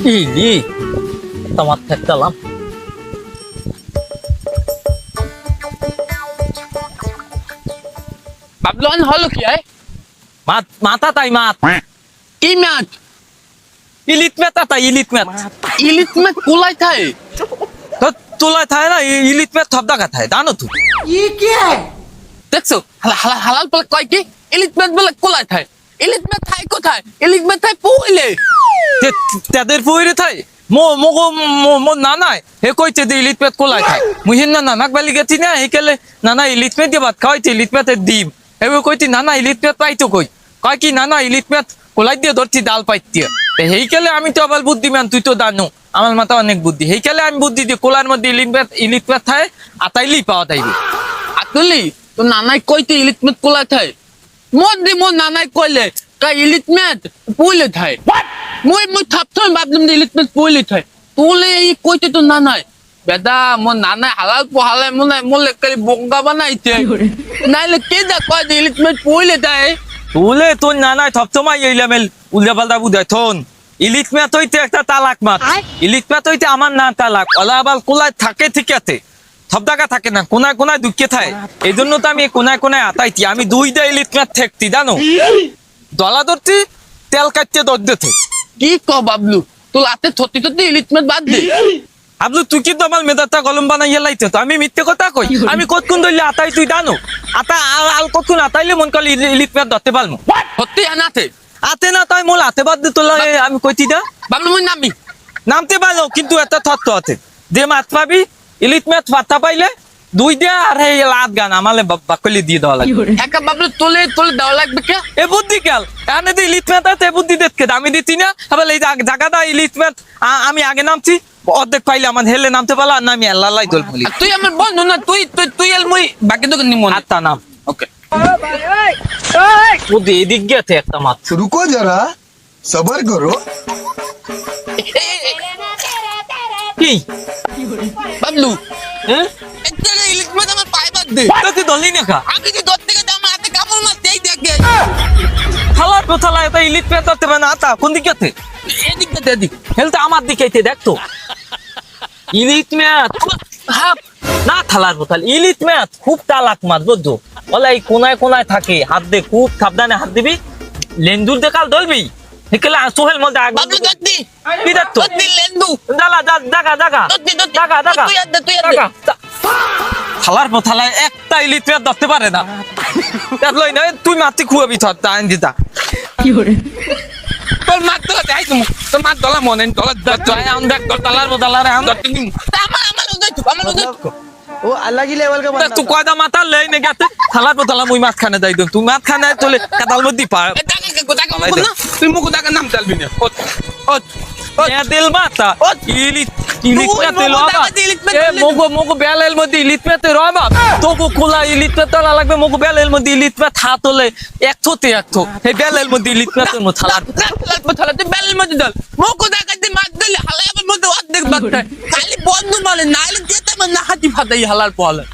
ইলি তোমার থাকতাম বাবলন হলো কি মাথা তাই মাত কি ম্যাচ ইলিত মেতা তাই ইলিত মেত ইলিশ ম্যাচ কোলাই থাকে তো তোলা থায় না ইলিত মেত থবদা কথায় জানো তুই দেখছো হালাল বলে কয় কি ইলিশ ম্যাচ বলে কোলাই থাকে ইলিশ ম্যাচ থাকে কোথায় ইলিশ ম্যাচ থাকে পুইলে তাদের পুইরে থাই মো নানাই হে কইতে দি ইলিত মেত কোলাই খায় মুহিন না নানাক বালি গেছি না হে কেলে নানা ইলিত মেত দিয়ে ভাত খাওয়াইতে ইলিত মেতের ডিম এবার কইতি নানা ইলিত মেত পাইতো কয় কি নানা ইলিত মেত কোলাই দিয়ে ধরছি ডাল পাইতে হেই কেলে আমি তো আবার বুদ্ধিমান তুই তো জানো আমার মাথা অনেক বুদ্ধি হেই কেলে আমি বুদ্ধি দিই কোলার মধ্যে ইলিত মেত থাকে আতাইলি পাওয়া যাইবে আতুলি তো নানাই কইতে ইলিশ ম্যাচ কোলাই থাকে মোর নানাই কইলে কাই ইলিশ ম্যাচ পুইলে থাকে মুই থাপথই ভাবলাম যে ইলিশ ম্যাচ পুইলে থাকে তুলে এই কইতে তো নানাই বেদা মোর নানাই হালাল পোহালে মোলে কালি বঙ্গা বানাইতে নাইলে কে যা কয় যে ইলিশ ম্যাচ পুইলে থাকে তুলে তোর নানাই থপথমাই এই লেভেল উল্টা পাল্টা বুঝায় থন ইলিশ মেত হইতে একটা তালাক মাত ইলিশ মেত হইতে আমার না তালাক ওলা আবার কোলায় থাকে ঠিক আছে থপদাকা থাকে না কোনায় কোনায় দুঃখে থাকে এই জন্য তো আমি কোনায় কোনায় আতাইতি আমি দুইটা ইলিশ মেত থাকতি জানো দলা ধরতি তেল কাটতে দরতে কি ক বাবলু তোর হাতে থতি থতি ইলিশ ম্যাচ বাদ দে আবলু তুই কিন্তু আমার মেদাটা কলম বানাইয়া লাইতে তো আমি মিথ্যে কথা কই আমি কতক্ষণ ধরলে আতাই তুই জানো আতা আল কতক্ষণ আতাইলে মন করলে ইলিশ মেত ধরতে পারবো সত্যি আনাতে আতে না তাই মোল হাতে বাদ দিয়ে তোলা আমি কইতি দা বাবলু মুই নামি নামতে পারলো কিন্তু একটা থত্ত আছে যে মাছ পাবি ইলিশ মাছ পাত্তা পাইলে দুই দিয়া আর এই লাত গান আমালে বাকলি দিয়ে দেওয়া লাগবে একা বাবলু তোলে দেওয়া লাগবে কে এ বুদ্ধি কাল এখানে তো ইলিশ মাছ আছে বুদ্ধি দেখতে আমি দিচ্ছি না আবার এই জায়গাটা ইলিশ মাছ আমি আগে নামছি অর্ধেক পাইলে আমার হেলে নামতে পারলো আর আমি আল্লাহ দোল বলি তুই আমার বন্ধু না তুই এল মুই বাকি তো নিমন আত্মা নাম ওকে বুদ্ধি এদিক গেছে একটা মাছ रुको जरा सबर करो কি বাবলু হ্যাঁ একটা ইলিশ মাছ আমার পায়ে বাদ দে তুই দলি না খা আমি কি দর থেকে আমার হাতে কামড় মাছ দেই দেখে থালার তো থালা এটা ইলিশ মাছ ধরতে পারে না আতা কোন দিক গেছে এদিক দে এদিক হেলতে আমার দিকে আইতে দেখতো ইলিশ মাছ হাপ না থালার বোতল ইলিশ মাছ খুব তালাক মাছ বুঝছো বলে এই কোনায় কোনায় থাকে হাত দে খুব সাবধানে হাত দিবি লেন্দুর দেখাল ধরবি হেকেলে সোহেল মধ্যে আগ বাবলু দত্তি কি দেখতো দত্তি লেন্দু দাগা দাগা দাগা দত্তি দাগা দাগা তুই আদ তুই আদ দাগা থালার বোতলায় একটা ইলিশ মাছ ধরতে পারে না লই না তুই মাতি খুয়াবি থর আইন দিতা তোর মাছ তো যাই তুমি তোর মাছ দলা মনে দলা জয় আম দেখ তোর থালার বোতলারে আম দত্তি নিম আমার ওই वो अलग ही लेवल का बंदा তুই কয়দা মাথা লই না গেছে থালার বোতলা মুই মাছ খানে যাই তুই মাছ খানে চলে কাদাল মধ্যে পা তুই মুখ দাগা নাম চালবি না দিল মাতা ইলিশ ইলিশ পেতে রবা এ মগো বেলের মধ্যে ইলিশ পেতে রবা তোকে খোলা ইলিশ পেতে লাগবে মগো বেলের মধ্যে ইলিশ পেতে হাত হলে একথোতে একথো এই বেলের মধ্যে ইলিশ পেতে মো থালা তুই বেলের মধ্যে দল মুখ দাগা দিয়ে মাছ দিলে হালাই আমার মধ্যে অর্ধেক বাদ খালি বন্ধ মানে নাইলে যেতে আমার না হাতি ফাটাই হালার পলে